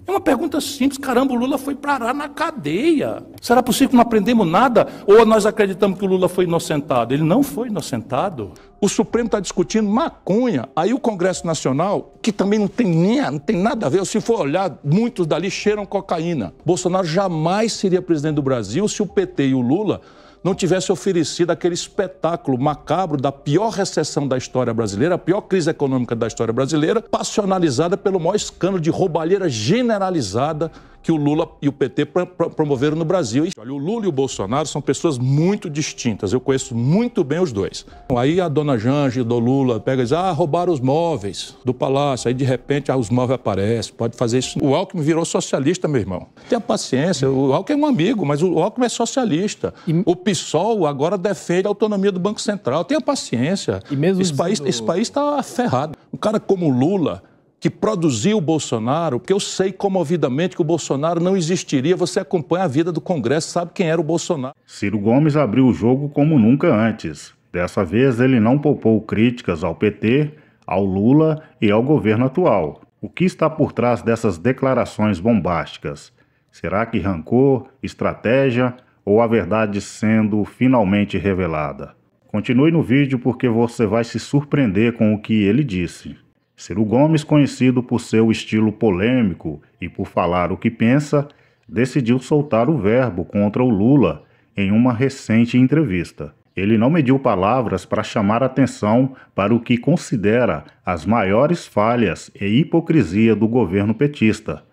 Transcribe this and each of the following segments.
É uma pergunta simples. Caramba, o Lula foi parar na cadeia. Será possível que não aprendemos nada? Ou nós acreditamos que o Lula foi inocentado? Ele não foi inocentado. O Supremo está discutindo maconha. Aí o Congresso Nacional, que também não tem nada a ver, se for olhar, muitos dali cheiram cocaína. Bolsonaro jamais seria presidente do Brasil se o PT e o Lula não tivesse oferecido aquele espetáculo macabro da pior recessão da história brasileira, a pior crise econômica da história brasileira, passionalizada pelo maior escândalo de roubalheira generalizada que o Lula e o PT promoveram no Brasil. E, olha, o Lula e o Bolsonaro são pessoas muito distintas, eu conheço muito bem os dois. Aí a dona Janja do Lula pega e diz, roubaram os móveis do palácio, aí de repente os móveis aparecem, pode fazer isso. O Alckmin virou socialista, meu irmão. Tenha paciência, o Alckmin é um amigo, mas o Alckmin é socialista. O PSOL agora defende a autonomia do Banco Central. Tenha paciência. E mesmo esse país está ferrado. Um cara como o Lula, que produziu o Bolsonaro, porque eu sei comovidamente que o Bolsonaro não existiria, você acompanha a vida do Congresso, sabe quem era o Bolsonaro. Ciro Gomes abriu o jogo como nunca antes. Dessa vez ele não poupou críticas ao PT, ao Lula e ao governo atual. O que está por trás dessas declarações bombásticas? Será que rancor, estratégia ou a verdade sendo finalmente revelada? Continue no vídeo porque você vai se surpreender com o que ele disse. Ciro Gomes, conhecido por seu estilo polêmico e por falar o que pensa, decidiu soltar o verbo contra o Lula em uma recente entrevista. Ele não mediu palavras para chamar atenção para o que considera as maiores falhas e hipocrisia do governo petista,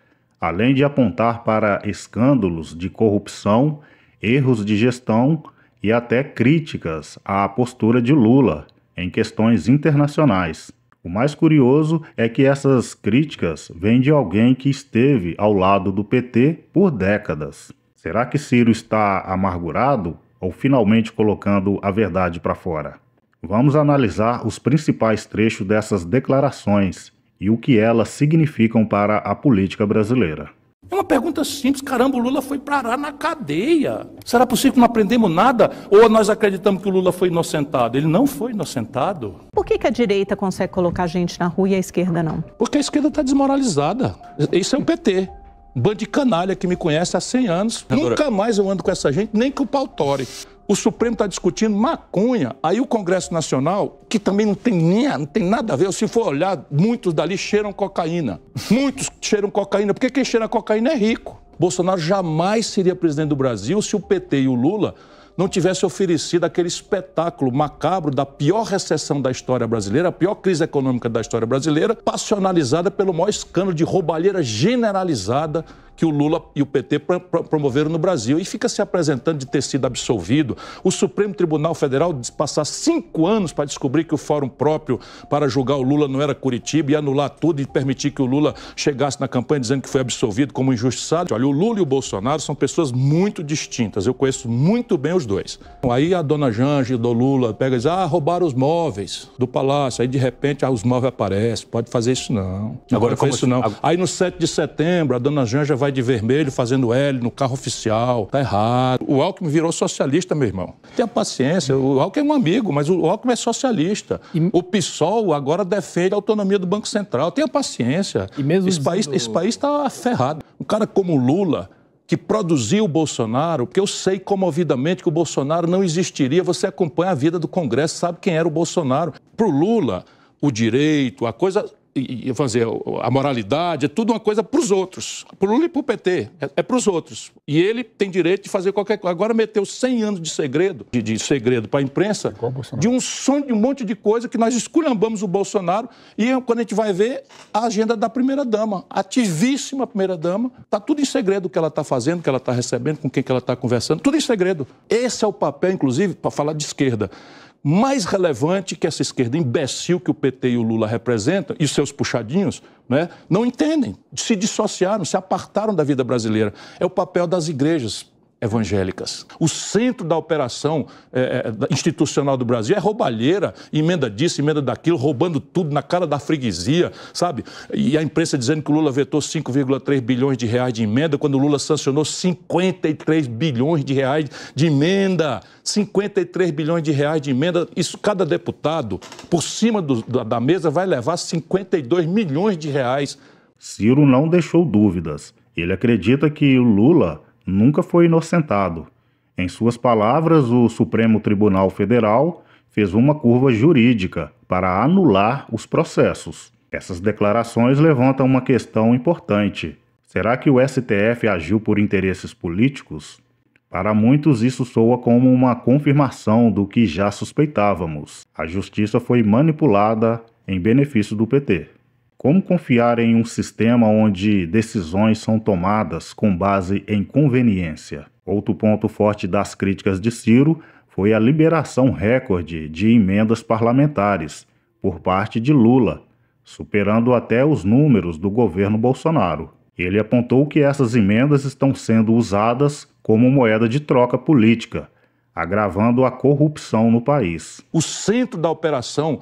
além de apontar para escândalos de corrupção, erros de gestão e até críticas à postura de Lula em questões internacionais. O mais curioso é que essas críticas vêm de alguém que esteve ao lado do PT por décadas. Será que Ciro está amargurado ou finalmente colocando a verdade para fora? Vamos analisar os principais trechos dessas declarações e o que elas significam para a política brasileira. É uma pergunta simples. Caramba, o Lula foi parar na cadeia. Será possível que não aprendemos nada? Ou nós acreditamos que o Lula foi inocentado? Ele não foi inocentado. Por que a direita consegue colocar gente na rua e a esquerda não? Porque a esquerda está desmoralizada. Isso é o PT. Um bando de canalha que me conhece há 100 anos. Nunca mais eu ando com essa gente, nem com o pau tore. O Supremo está discutindo maconha. Aí o Congresso Nacional, que também não tem nada a ver, se for olhar, muitos dali cheiram cocaína. Muitos cheiram cocaína, porque quem cheira cocaína é rico. Bolsonaro jamais seria presidente do Brasil se o PT e o Lula não tivessem oferecido aquele espetáculo macabro da pior recessão da história brasileira, a pior crise econômica da história brasileira, passionalizada pelo maior escândalo de roubalheira generalizada que o Lula e o PT promoveram no Brasil. E fica se apresentando de ter sido absolvido. O Supremo Tribunal Federal passar 5 anos para descobrir que o fórum próprio para julgar o Lula não era Curitiba e anular tudo e permitir que o Lula chegasse na campanha dizendo que foi absolvido como injustiçado. Olha, o Lula e o Bolsonaro são pessoas muito distintas. Eu conheço muito bem os dois. Aí a dona Janja do Lula pega e diz, roubaram os móveis do palácio. Aí de repente os móveis aparecem. Pode fazer isso não. Agora faz isso não. Aí no 7 de setembro a dona Janja vai de vermelho fazendo L no carro oficial. Tá errado. O Alckmin virou socialista, meu irmão. Tenha paciência. O Alckmin é um amigo, mas o Alckmin é socialista. O PSOL agora defende a autonomia do Banco Central. Tenha paciência. E mesmo esse país está ferrado. Um cara como o Lula, que produziu o Bolsonaro, porque eu sei comovidamente que o Bolsonaro não existiria, você acompanha a vida do Congresso, sabe quem era o Bolsonaro. Para o Lula, o direito, a coisa... a moralidade, é tudo uma coisa para os outros. Para o Lula e para o PT, é para os outros. E ele tem direito de fazer qualquer coisa. Agora meteu 100 anos de segredo, para a imprensa, de um sonho, de um monte de coisa que nós esculhambamos o Bolsonaro. E quando a gente vai ver a agenda da primeira-dama, ativíssima primeira-dama, está tudo em segredo o que ela está fazendo, o que ela está recebendo, com quem que ela está conversando, tudo em segredo. Esse é o papel, inclusive, para falar de esquerda, mais relevante que essa esquerda imbecil que o PT e o Lula representam, e os seus puxadinhos, né, não entendem, se dissociaram, se apartaram da vida brasileira. É o papel das igrejas evangélicas. O centro da operação institucional do Brasil é roubalheira, emenda disso, emenda daquilo, roubando tudo na cara da freguesia, sabe? E a imprensa dizendo que o Lula vetou 5,3 bilhões de reais de emenda, quando o Lula sancionou 53 bilhões de reais de emenda. 53 bilhões de reais de emenda, isso cada deputado, por cima da mesa, vai levar 52 milhões de reais. Ciro não deixou dúvidas. Ele acredita que o Lula nunca foi inocentado. Em suas palavras, o Supremo Tribunal Federal fez uma curva jurídica para anular os processos. Essas declarações levantam uma questão importante. Será que o STF agiu por interesses políticos? Para muitos, isso soa como uma confirmação do que já suspeitávamos. A justiça foi manipulada em benefício do PT. Como confiar em um sistema onde decisões são tomadas com base em conveniência? Outro ponto forte das críticas de Ciro foi a liberação recorde de emendas parlamentares por parte de Lula, superando até os números do governo Bolsonaro. Ele apontou que essas emendas estão sendo usadas como moeda de troca política, agravando a corrupção no país. O centro da operação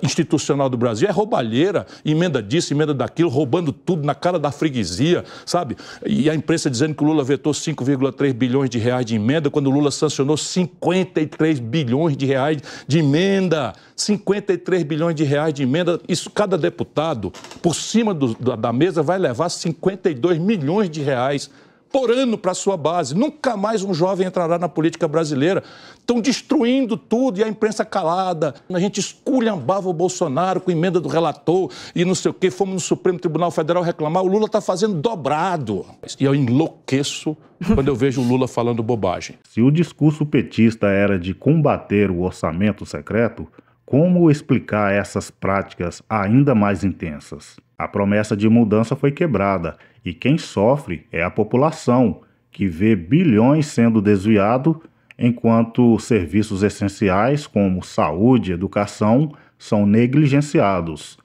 institucional do Brasil é roubalheira, emenda disso, emenda daquilo, roubando tudo na cara da freguesia, sabe? E a imprensa dizendo que o Lula vetou 5,3 bilhões de reais de emenda, quando o Lula sancionou 53 bilhões de reais de emenda. 53 bilhões de reais de emenda, isso cada deputado, por cima da mesa, vai levar 52 milhões de reais por ano para a sua base. Nunca mais um jovem entrará na política brasileira. Estão destruindo tudo e a imprensa calada. A gente esculhambava o Bolsonaro com emenda do relator e não sei o quê. Fomos no Supremo Tribunal Federal reclamar. O Lula está fazendo dobrado. E eu enlouqueço quando eu vejo o Lula falando bobagem. Se o discurso petista era de combater o orçamento secreto, como explicar essas práticas ainda mais intensas? A promessa de mudança foi quebrada e quem sofre é a população, que vê bilhões sendo desviados enquanto serviços essenciais como saúde e educação são negligenciados.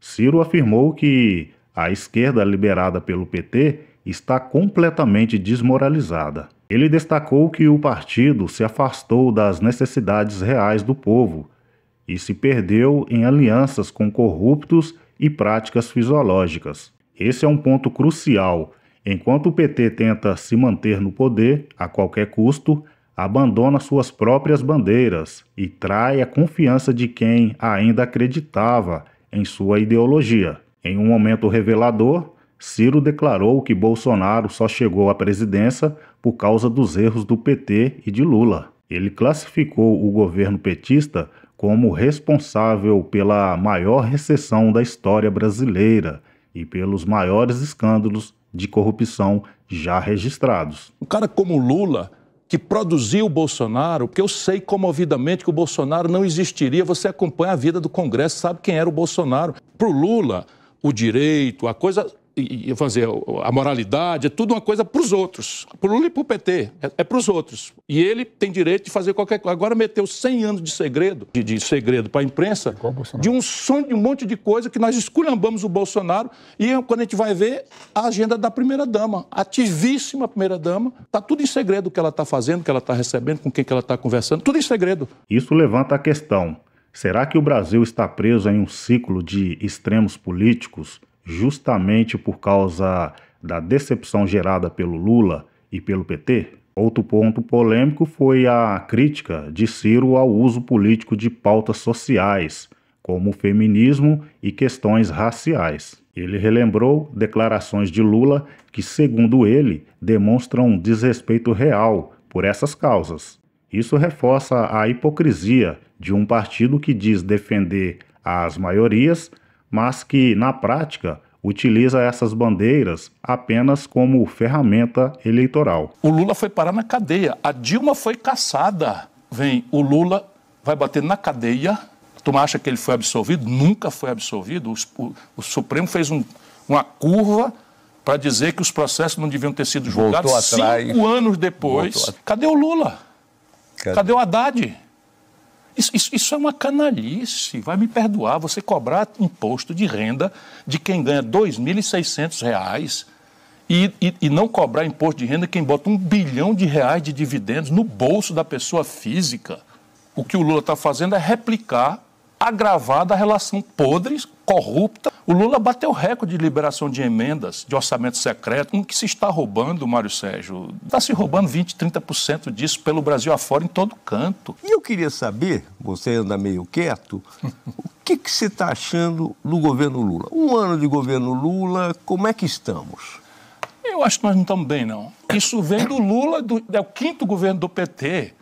Ciro afirmou que a esquerda liderada pelo PT está completamente desmoralizada. Ele destacou que o partido se afastou das necessidades reais do povo e se perdeu em alianças com corruptos e práticas fisiológicas. Esse é um ponto crucial. Enquanto o PT tenta se manter no poder a qualquer custo, abandona suas próprias bandeiras e trai a confiança de quem ainda acreditava em sua ideologia. Em um momento revelador, Ciro declarou que Bolsonaro só chegou à presidência por causa dos erros do PT e de Lula. Ele classificou o governo petista como responsável pela maior recessão da história brasileira e pelos maiores escândalos de corrupção já registrados. Um cara como Lula, que produziu o Bolsonaro, porque eu sei comovidamente que o Bolsonaro não existiria, você acompanha a vida do Congresso, sabe quem era o Bolsonaro. Para o Lula, o direito, a coisa... a moralidade, é tudo uma coisa para os outros. Para o Lula e para o PT, é para os outros. E ele tem direito de fazer qualquer coisa. Agora meteu 100 anos de segredo para a imprensa, de um sonho, de um monte de coisa que nós esculhambamos o Bolsonaro e quando a gente vai ver a agenda da primeira-dama, ativíssima primeira-dama, está tudo em segredo o que ela está fazendo, o que ela está recebendo, com quem que ela está conversando, tudo em segredo. Isso levanta a questão, será que o Brasil está preso em um ciclo de extremos políticos justamente por causa da decepção gerada pelo Lula e pelo PT? Outro ponto polêmico foi a crítica de Ciro ao uso político de pautas sociais, como o feminismo e questões raciais. Ele relembrou declarações de Lula que, segundo ele, demonstram desrespeito real por essas causas. Isso reforça a hipocrisia de um partido que diz defender as maiorias, mas que, na prática, utiliza essas bandeiras apenas como ferramenta eleitoral. O Lula foi parar na cadeia, a Dilma foi caçada. O Lula vai bater na cadeia. Tu acha que ele foi absolvido? Nunca foi absolvido. O Supremo fez uma curva para dizer que os processos não deviam ter sido julgados. 5 anos depois. Cadê o Lula? Cadê o Haddad? Isso é uma canalice, vai me perdoar, você cobrar imposto de renda de quem ganha R$ 2.600 e não cobrar imposto de renda quem bota R$ 1 bilhão de dividendos no bolso da pessoa física. O que o Lula está fazendo é replicar, agravada a relação podre, corrupta. O Lula bateu recorde de liberação de emendas, de orçamento secreto, que se está roubando, Mário Sérgio. Está se roubando 20%, 30% disso pelo Brasil afora, em todo canto. E eu queria saber, você anda meio quieto, que você está achando do governo Lula? Um ano de governo Lula, como é que estamos? Eu acho que nós não estamos bem, não. Isso vem do Lula, é o 5º governo do PT,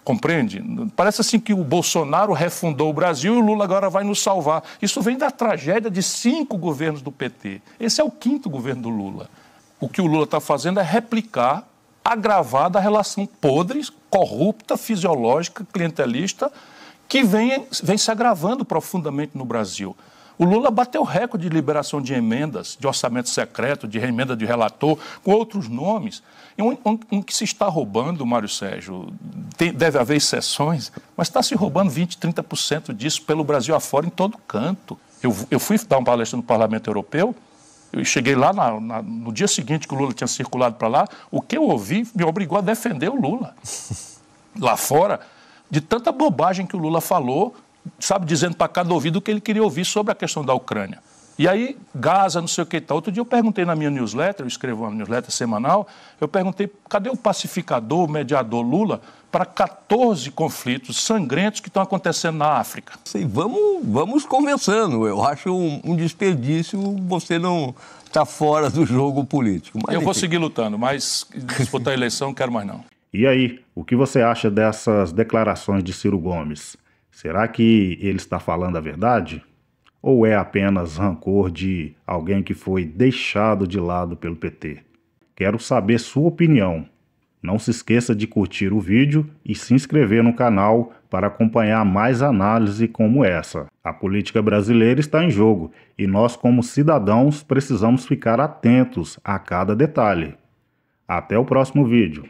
compreende? Parece assim que o Bolsonaro refundou o Brasil e o Lula agora vai nos salvar. Isso vem da tragédia de 5 governos do PT. Esse é o 5º governo do Lula. O que o Lula está fazendo é replicar, agravar a relação podre, corrupta, fisiológica, clientelista, que vem se agravando profundamente no Brasil. O Lula bateu recorde de liberação de emendas, de orçamento secreto, de emenda de relator, com outros nomes. Um que se está roubando, Mário Sérgio, deve haver exceções, mas está se roubando 20%, 30% disso pelo Brasil afora, em todo canto. Eu fui dar uma palestra no Parlamento Europeu, eu cheguei lá no dia seguinte que o Lula tinha circulado para lá, o que eu ouvi me obrigou a defender o Lula. Lá fora, de tanta bobagem que o Lula falou, sabe, dizendo para cada ouvido o que ele queria ouvir sobre a questão da Ucrânia. E aí, Gaza, não sei o que e tal. Outro dia eu perguntei na minha newsletter, eu escrevo uma newsletter semanal, eu perguntei, cadê o pacificador, o mediador Lula, para 14 conflitos sangrentos que estão acontecendo na África? Sim, vamos conversando. Eu acho um desperdício você não estar fora do jogo político. Mas, eu vou seguir lutando, mas disputar a eleição não quero mais não. E aí, o que você acha dessas declarações de Ciro Gomes? Será que ele está falando a verdade? Ou é apenas rancor de alguém que foi deixado de lado pelo PT? Quero saber sua opinião. Não se esqueça de curtir o vídeo e se inscrever no canal para acompanhar mais análise como essa. A política brasileira está em jogo e nós, como cidadãos, precisamos ficar atentos a cada detalhe. Até o próximo vídeo.